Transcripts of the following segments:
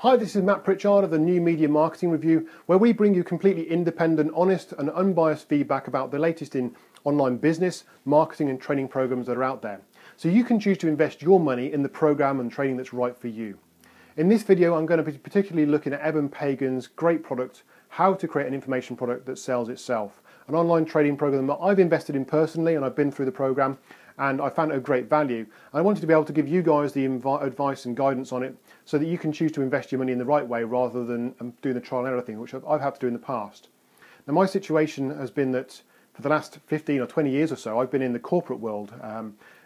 Hi, this is Matt Pritchard of the New Media Marketing Review, where we bring you completely independent, honest and unbiased feedback about the latest in online business, marketing and training programs that are out there. So you can choose to invest your money in the program and training that's right for you. In this video, I'm going to be particularly looking at Eben Pagan's great product, How to Create an Information Product That Sells Itself, an online trading program that I've invested in personally, and I've been through the program and I found it of great value. I wanted to be able to give you guys the advice and guidance on it so that you can choose to invest your money in the right way rather than doing the trial and error thing, which I've had to do in the past. Now, my situation has been that for the last 15 or 20 years or so, I've been in the corporate world,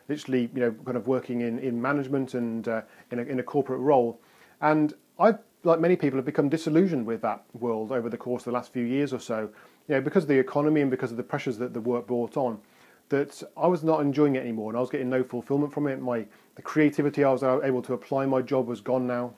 literally, kind of working in management and in a corporate role. And I've, like many people, have become disillusioned with that world over the course of the last few years or so, because of the economy and because of the pressures that the work brought on, that I was not enjoying it anymore, and I was getting no fulfillment from it. The creativity I was able to apply in my job was gone now,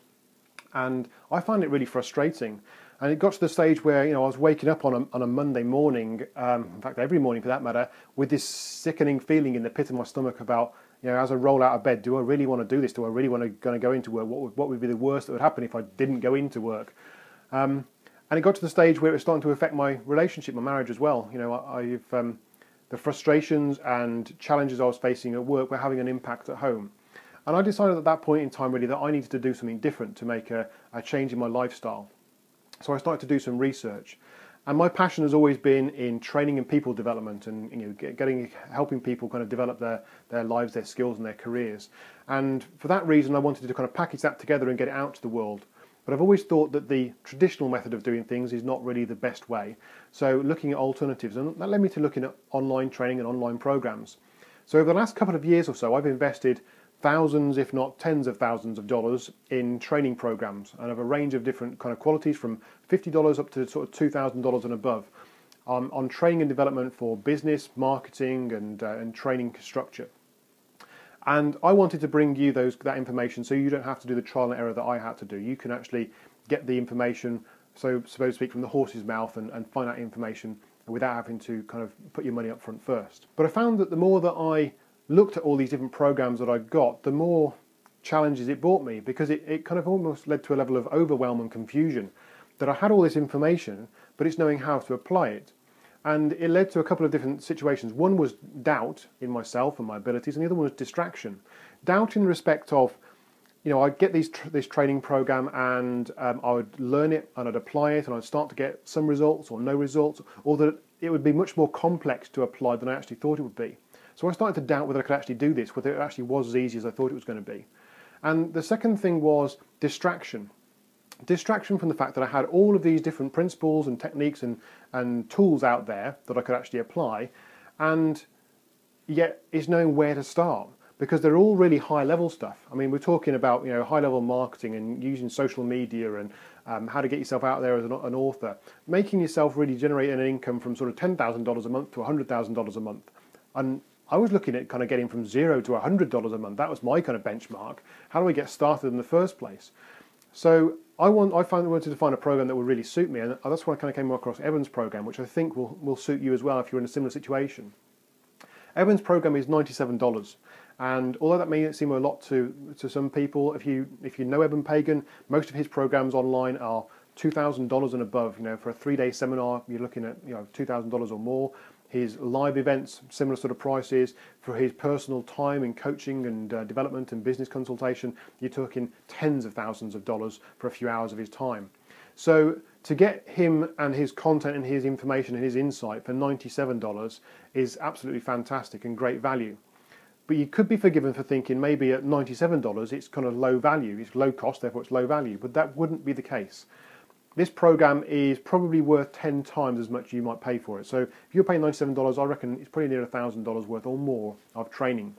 and I found it really frustrating. And it got to the stage where I was waking up on a Monday morning, in fact every morning for that matter, with this sickening feeling in the pit of my stomach about, as I roll out of bed, do I really want to do this? Do I really want to go into work? What would be the worst that would happen if I didn't go into work? And it got to the stage where it was starting to affect my relationship, my marriage as well. The frustrations and challenges I was facing at work were having an impact at home. And I decided at that point in time really that I needed to do something different to make a change in my lifestyle. So I started to do some research. And my passion has always been in training and people development and helping people kind of develop their lives, their skills and their careers. And for that reason I wanted to kind of package that together and get it out to the world. But I've always thought that the traditional method of doing things is not really the best way. So looking at alternatives, and that led me to looking at online training and online programs. So over the last couple of years or so, I've invested thousands, if not tens of thousands of dollars in training programs, and of a range of different kind of qualities, from $50 up to sort of $2,000 and above, on training and development for business, marketing, and training structure. And I wanted to bring you that information so you don't have to do the trial and error that I had to do. You can actually get the information, so to speak, from the horse's mouth and find out information without having to kind of put your money up front first. But I found that the more that I looked at all these different programs that I got, the more challenges it brought me, because it kind of almost led to a level of overwhelm and confusion, that I had all this information, but it's knowing how to apply it. And it led to a couple of different situations. One was doubt in myself and my abilities, and the other one was distraction. Doubt in respect of, I'd get this training program and I would learn it and I'd apply it and I'd start to get some results or no results, or that it would be much more complex to apply than I actually thought it would be. So I started to doubt whether I could actually do this, whether it actually was as easy as I thought it was going to be. And the second thing was distraction. Distraction from the fact that I had all of these different principles and techniques and tools out there that I could actually apply, and yet is knowing where to start, because they're all really high level stuff. I mean, we're talking about high level marketing and using social media and how to get yourself out there as an author, making yourself really generate an income from sort of $10,000 a month to $100,000 a month. And I was looking at kind of getting from $0 to $100 a month. That was my kind of benchmark. How do we get started in the first place? So I wanted to find a program that would really suit me, and that's why I kind of came across Eben's program, which I think will suit you as well if you're in a similar situation. Eben's program is $97, and although that may seem a lot to some people, if you know Eben Pagan, most of his programs online are $2,000 and above. For a 3-day seminar, you're looking at $2,000 or more. His live events, similar sort of prices. For his personal time in coaching and development and business consultation, you're talking tens of thousands of dollars for a few hours of his time. So to get him and his content and his information and his insight for $97 is absolutely fantastic and great value. But you could be forgiven for thinking maybe at $97 it's kind of low value, it's low cost, therefore it's low value, but that wouldn't be the case. This program is probably worth 10 times as much you might pay for it. So if you're paying $97, I reckon it's probably near $1,000 worth or more of training.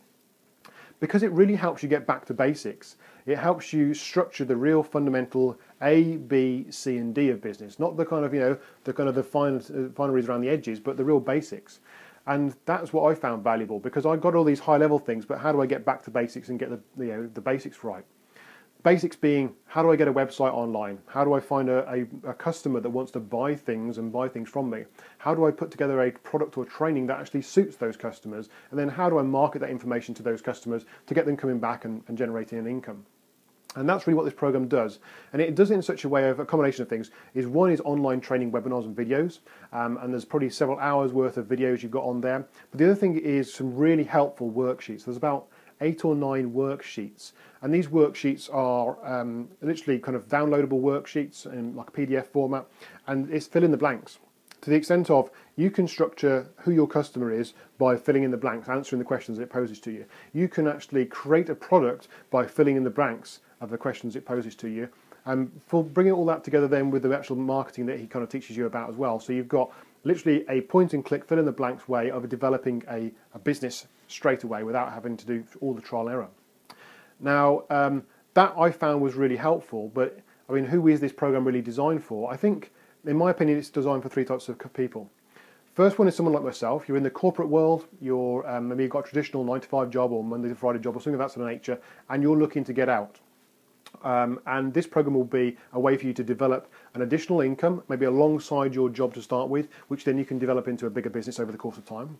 Because it really helps you get back to basics. It helps you structure the real fundamental A, B, C and D of business. Not the kind of, the fineries around the edges, but the real basics. And that's what I found valuable, because I got all these high level things, but how do I get back to basics and get the basics right? Basics being, how do I get a website online? How do I find a customer that wants to buy things from me? How do I put together a product or training that actually suits those customers? And then how do I market that information to those customers to get them coming back and generating an income? And that's really what this program does. And it does it in such a way of a combination of things. One is online training webinars and videos, and there's probably several hours worth of videos you've got on there. But the other thing is some really helpful worksheets. There's about 8 or 9 worksheets, and these worksheets are literally kind of downloadable worksheets in like a PDF format, and it's fill in the blanks. To the extent of you can structure who your customer is by filling in the blanks, answering the questions it poses to you. You can actually create a product by filling in the blanks of the questions it poses to you. And for bringing all that together then with the actual marketing that he kind of teaches you about as well. So you've got literally a point and click, fill in the blanks way of developing a business straight away without having to do all the trial and error. Now, that I found was really helpful, but I mean, who is this program really designed for? I think, in my opinion, it's designed for 3 types of people. First one is someone like myself. You're in the corporate world, maybe you've got a traditional 9-to-5 job or Monday to Friday job or something of that sort of nature, and you're looking to get out. And this program will be a way for you to develop an additional income, maybe alongside your job to start with, which then you can develop into a bigger business over the course of time.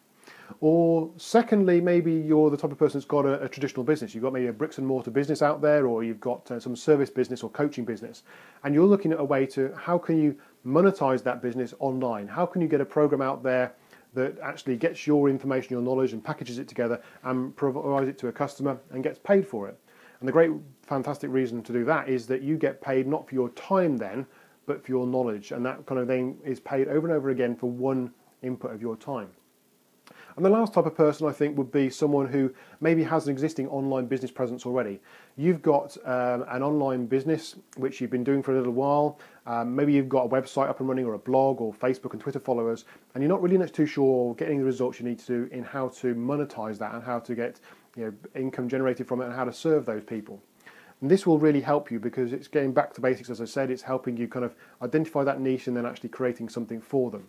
Or secondly, maybe you're the type of person that's got a traditional business. You've got maybe a bricks and mortar business out there, or you've got some service business or coaching business, and you're looking at a way to how can you monetize that business online? How can you get a program out there that actually gets your information, your knowledge, and packages it together and provides it to a customer and gets paid for it? And the great, fantastic reason to do that is that you get paid not for your time then, but for your knowledge. And that kind of thing is paid over and over again for one input of your time. And the last type of person I think would be someone who maybe has an existing online business presence already. You've got an online business which you've been doing for a little while. Maybe you've got a website up and running or a blog or Facebook and Twitter followers, and you're not really too sure or getting the results you need to do in how to monetize that and how to get income generated from it and how to serve those people. And this will really help you because it's getting back to basics, as I said. It's helping you kind of identify that niche and then actually creating something for them.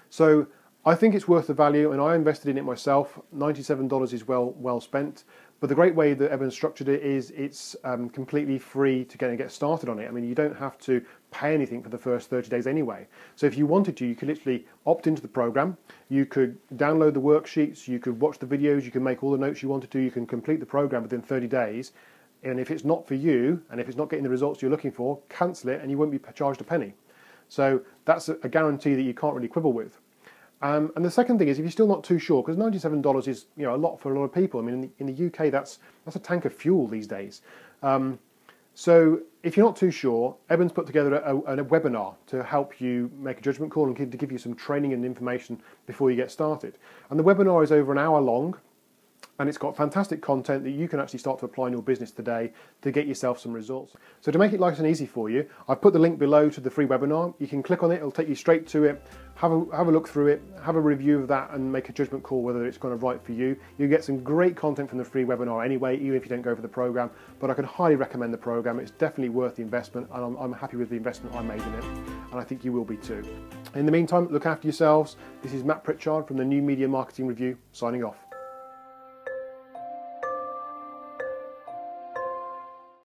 So I think it's worth the value, and I invested in it myself. $97 is well spent. But the great way that Eben structured it is it's completely free to get started on it. I mean, you don't have to pay anything for the first 30 days anyway. So if you wanted to, you could literally opt into the program. You could download the worksheets. You could watch the videos. You can make all the notes you wanted to. You can complete the program within 30 days. And if it's not for you, and if it's not getting the results you're looking for, cancel it and you won't be charged a penny. So that's a guarantee that you can't really quibble with. And the second thing is, if you're still not too sure, because $97 is a lot for a lot of people. I mean, in the UK, that's a tank of fuel these days. So if you're not too sure, Eben's put together a webinar to help you make a judgment call and to give you some training and information before you get started. And the webinar is over an hour long, and it's got fantastic content that you can actually start to apply in your business today to get yourself some results. So to make it nice and easy for you, I've put the link below to the free webinar. You can click on it, it'll take you straight to it, have a look through it, have a review of that and make a judgment call whether it's kind of right for you. You get some great content from the free webinar anyway, even if you don't go for the program, but I can highly recommend the program. It's definitely worth the investment, and I'm happy with the investment I made in it, and I think you will be too. In the meantime, look after yourselves. This is Matt Pritchard from the New Media Marketing Review, signing off.